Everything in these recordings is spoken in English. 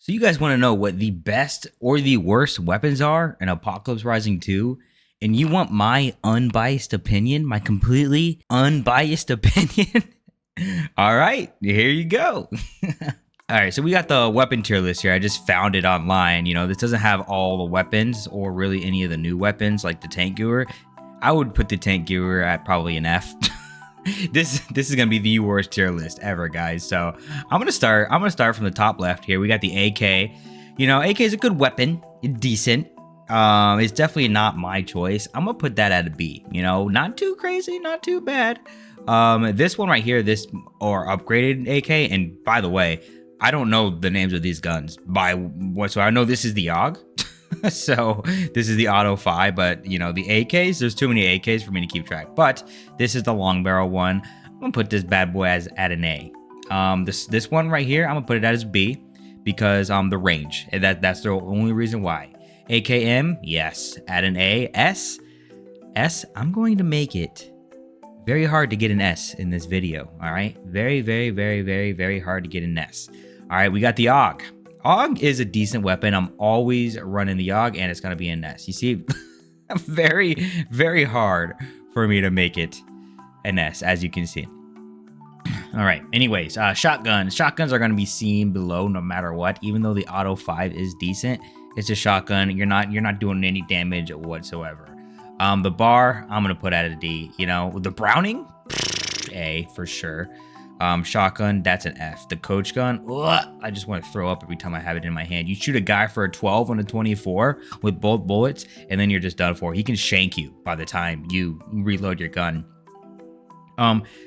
So you guys want to know what the best or the worst weapons are in Apocalypse Rising 2? And you want my unbiased opinion, my completely unbiased opinion? All right, here you go. All right, so we got the weapon tier list here. I just found it online. This doesn't have all the weapons or really any of the new weapons like the tank gear. I would put the tank gear at probably an F. This is gonna be the worst tier list ever, guys. So I'm gonna start from the top left here. We got the AK. AK is a good weapon. It's decent. It's definitely not my choice. I'm gonna put that at a B. Not too crazy, not too bad. This one right here, this or upgraded AK. And by the way, I don't know the names of these guns so I know this is the AUG. So this is the Auto 5, but the AKs, there's too many AKs for me to keep track. But this is the long barrel one. I'm gonna put this bad boy at an A. This one right here, I'm gonna put it as B because the range. That's the only reason why. AKM, yes, at an A. S, I'm going to make it very hard to get an S in this video. All right, very, very, very, very, very hard to get an S. All right, we got the AUG. AUG is a decent weapon. I'm always running the AUG, and it's going to be an S. You see, very, very hard for me to make it an S, as you can see. All right, anyways, shotguns. Shotguns are going to be seen below no matter what. Even though the Auto 5 is decent, it's a shotgun. You're not doing any damage whatsoever. The bar, I'm going to put at a D. The Browning, A for sure. Shotgun, that's an F. The coach gun, I just want to throw up every time I have it in my hand. You shoot a guy for a 12 on a 24 with both bullets, and then you're just done for. He can shank you by the time you reload your gun.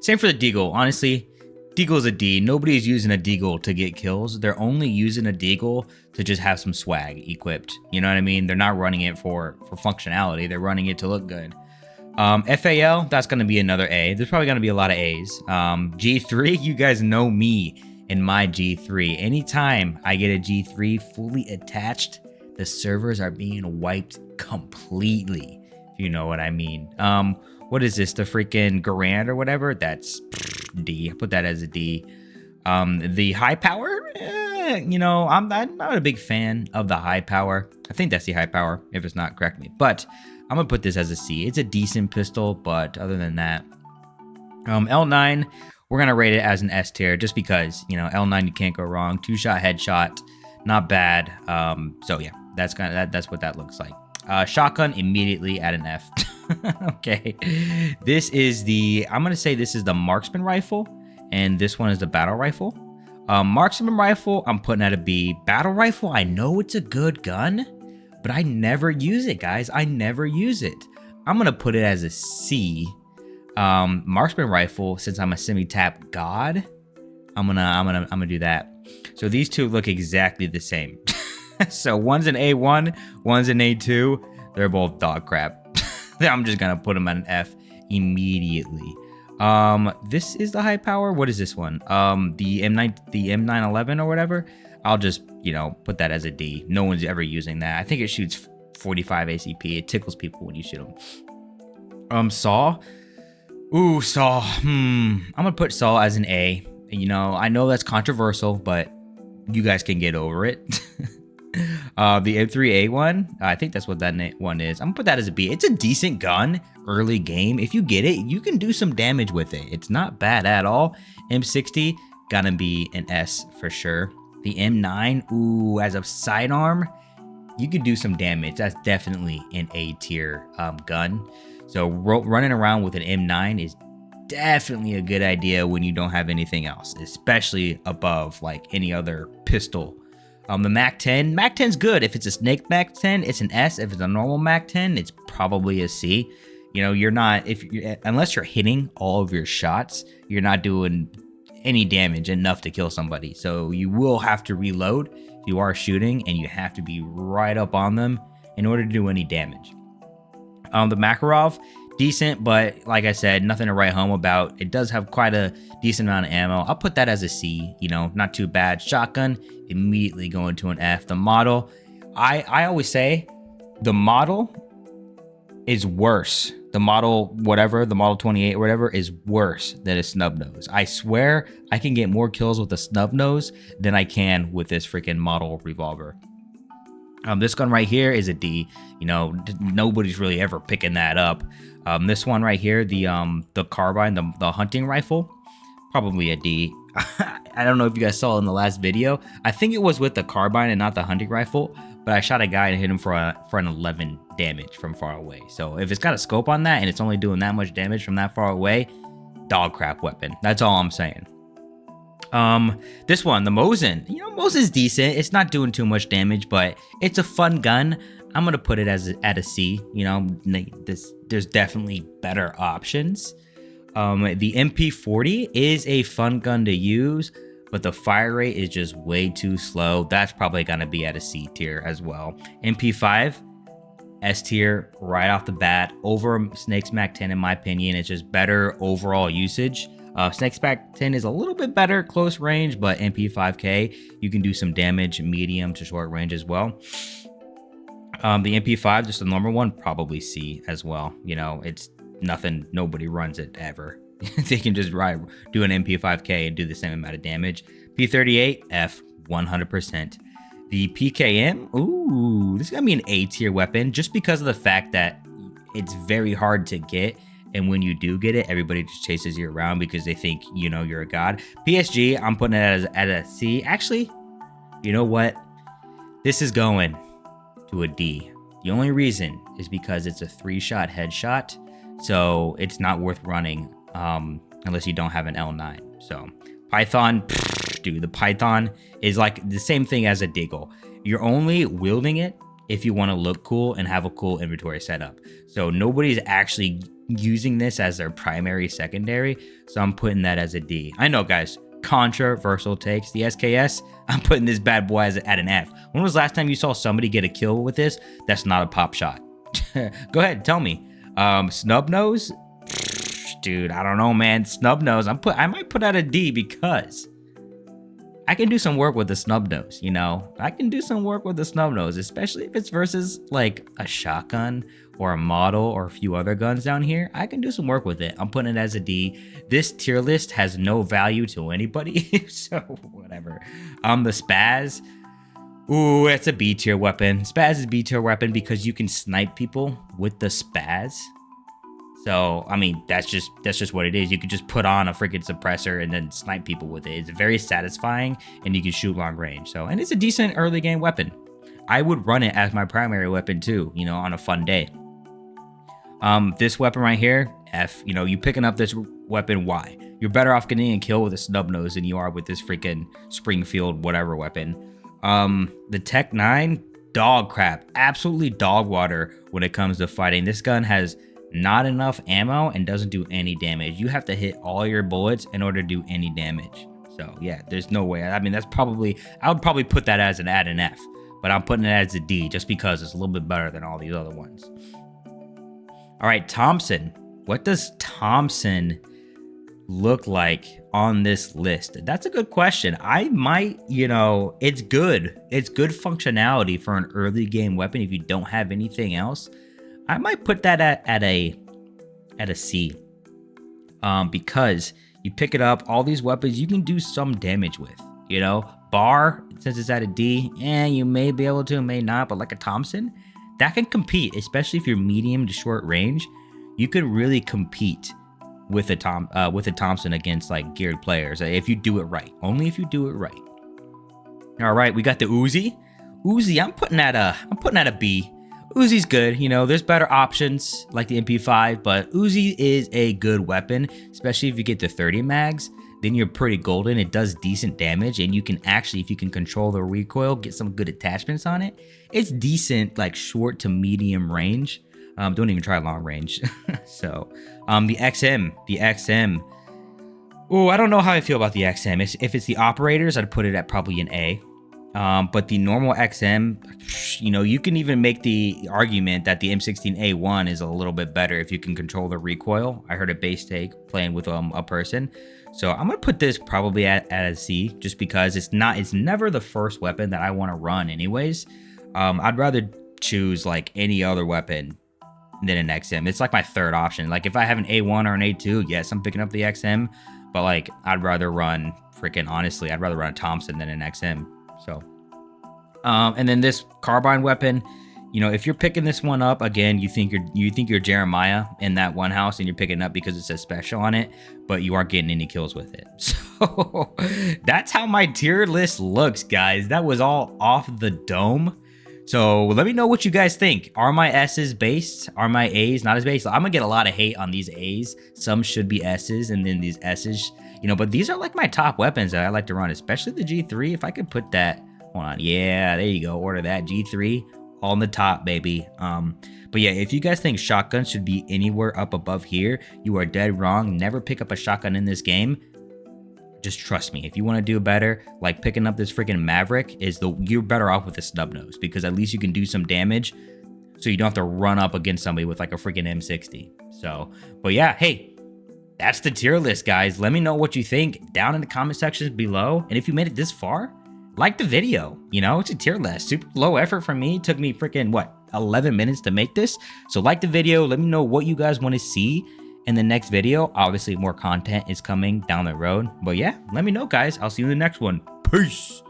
Same for the Deagle. Honestly, Deagle's a D. Nobody's using a Deagle to get kills. They're only using a Deagle to just have some swag equipped. You know what I mean? They're not running it for functionality. They're running it to look good. FAL, that's going to be another A. There's probably going to be a lot of A's. G3, you guys know me and my G3. Anytime I get a G3 fully attached, the servers are being wiped completely, if you know what I mean. What is this? The freaking Garand or whatever? That's D. I put that as a D. The high power, I'm not a big fan of the high power. I think that's the high power. If it's not, correct me. But I'm gonna put this as a C. It's a decent pistol, but other than that, L9, we're gonna rate it as an S tier just because L9 you can't go wrong. 2-shot headshot, not bad. So yeah, that's what that looks like. Shotgun immediately at an F. Okay, I'm gonna say this is the marksman rifle, and this one is the battle rifle. Marksman rifle, I'm putting at a B. Battle rifle, I know it's a good gun, but I never use it, guys. I never use it. I'm gonna put it as a C. Marksman rifle, since I'm a semi-tap god, I'm gonna do that. So these two look exactly the same. So one's an A1, one's an A2. They're both dog crap. I'm just gonna put them at an F immediately. This is the high power. What is this one? The M911 or whatever. I'll just, put that as a D. No one's ever using that. I think it shoots 45 ACP. It tickles people when you shoot them. Saw. Ooh, Saw. I'm gonna put Saw as an A. I know that's controversial, but you guys can get over it. The M3A1, I think that's what that one is. I'm gonna put that as a B. It's a decent gun early game. If you get it, you can do some damage with it. It's not bad at all. M60, gonna be an S for sure. The M9, ooh, as a sidearm, you could do some damage. That's definitely an A tier gun. So running around with an M9 is definitely a good idea when you don't have anything else, especially above like any other pistol. The MAC-10's good. If it's a snake MAC-10, it's an S. If it's a normal MAC-10, it's probably a C. Unless you're hitting all of your shots, you're not doing any damage enough to kill somebody. So you will have to reload if you are shooting, and you have to be right up on them in order to do any damage. The Makarov, decent, but like I said, nothing to write home about. It does have quite a decent amount of ammo. I'll put that as a C, not too bad. Shotgun, immediately going to an F. The model, I always say the model is worse. The model, whatever, the model 28 or whatever, is worse than a snub nose. I swear I can get more kills with a snub nose than I can with this freaking model revolver. This gun right here is a D. You know, nobody's really ever picking that up. This one right here, the carbine, the hunting rifle, probably a D. I don't know if you guys saw in the last video. I think it was with the carbine and not the hunting rifle, but I shot a guy and hit him for an 11 damage from far away. So if it's got a scope on that and it's only doing that much damage from that far away, dog crap weapon. That's all I'm saying. This one, the Mosin. You know, Mosin's decent. It's not doing too much damage, but it's a fun gun. I'm gonna put it at a C. You know, there's definitely better options. The MP40 is a fun gun to use, but the fire rate is just way too slow. That's probably gonna be at a C tier as well. MP5, S tier right off the bat, over Snake's Mac 10 in my opinion. It's just better overall usage. Snake's Mac 10 is a little bit better close range, but MP5K, you can do some damage medium to short range as well. The MP5, just the normal one, probably C as well. You know, it's nothing, nobody runs it ever. They can just do an MP5K and do the same amount of damage. P38, F, 100%. The PKM, ooh, this is gonna be an A tier weapon just because of the fact that it's very hard to get. And when you do get it, everybody just chases you around because they think, you know, you're a god. PSG, I'm putting it at a C. Actually, you know what? This is going to a D. The only reason is because it's a 3-shot headshot. So it's not worth running unless you don't have an L9. So Python, dude, the Python is like the same thing as a Deagle. You're only wielding it if you want to look cool and have a cool inventory setup. So nobody's actually using this as their primary secondary, so I'm putting that as a D. I know, guys, controversial takes. The SKS, I'm putting this bad boy at an F. When was the last time you saw somebody get a kill with this? That's not a pop shot. Go ahead, tell me. Snub nose, dude, I don't know, man. Snub nose, I might put out a D because I can do some work with the snub nose. You know, I can do some work with the snub nose, especially if it's versus like a shotgun or a model or a few other guns down here. I can do some work with it. I'm putting it as a D. This tier list has no value to anybody, so whatever. The Spaz, ooh, it's a B tier weapon. Spaz is B tier weapon because you can snipe people with the Spaz. So, I mean, that's just what it is. You could just put on a freaking suppressor and then snipe people with it. It's very satisfying, and you can shoot long range. So, and it's a decent early game weapon. I would run it as my primary weapon too, you know, on a fun day. This weapon right here, F, you know, you picking up this weapon, why? You're better off getting a kill with a snub nose than you are with this freaking Springfield whatever weapon. The Tech 9, dog crap, absolutely dog water when it comes to fighting. This gun has not enough ammo and doesn't do any damage. You have to hit all your bullets in order to do any damage. So yeah, there's no way. I mean, that's probably, I would probably put that as an F, but I'm putting it as a D just because it's a little bit better than all these other ones. All right, Thompson. What does Thompson look like on this list? That's a good question. I might, you know, it's good. It's good functionality for an early game weapon if you don't have anything else. I might put that at a C, because you pick it up, all these weapons you can do some damage with, you know. Bar, since it's at a D, you may be able to, may not, but like a Thompson, that can compete, especially if you're medium to short range. You could really compete with a Thompson against like geared players if you do it right. Only if you do it right. All right, we got the Uzi. Uzi, I'm putting at a B. Uzi's good, you know, there's better options like the MP5, but Uzi is a good weapon, especially if you get the 30 mags, then you're pretty golden. It does decent damage, and you can actually, if you can control the recoil, get some good attachments on it. It's decent, like short to medium range. Don't even try long range. So, the XM. Oh, I don't know how I feel about the XM. If it's the operators, I'd put it at probably an A. But the normal XM, you know, you can even make the argument that the M16A1 is a little bit better if you can control the recoil. I heard a base take playing with a person. So I'm gonna put this probably at a C, just because it's never the first weapon that I want to run anyways. I'd rather choose like any other weapon than an XM. It's like my third option. Like if I have an A1 or an A2, yes, I'm picking up the XM, but like I'd rather run honestly, I'd rather run a Thompson than an XM. So, and then this carbine weapon, you know, if you're picking this one up, again, you think you're Jeremiah in that one house and you're picking it up because it says special on it, but you aren't getting any kills with it. So that's how my tier list looks, guys. That was all off the dome. So let me know what you guys think. Are my S's based? Are my A's not as based? I'm gonna get a lot of hate on these A's. Some should be S's, and then these S's, you know, but these are like my top weapons that I like to run, especially the G3. If I could put that, hold on, yeah, there you go. Order that G3 on the top, baby. But yeah, if you guys think shotguns should be anywhere up above here, you are dead wrong. Never pick up a shotgun in this game. Just trust me. If you want to do better, like picking up this freaking Maverick, you're better off with a snub nose, because at least you can do some damage, so you don't have to run up against somebody with like a freaking M60. So, but yeah, hey, that's the tier list, guys. Let me know what you think down in the comment sections below, and if you made it this far, like the video. You know, it's a tier list, super low effort from me. It took me freaking 11 minutes to make this. So like the video, let me know what you guys want to see in the next video. Obviously more content is coming down the road, but yeah, let me know, guys. I'll see you in the next one. Peace.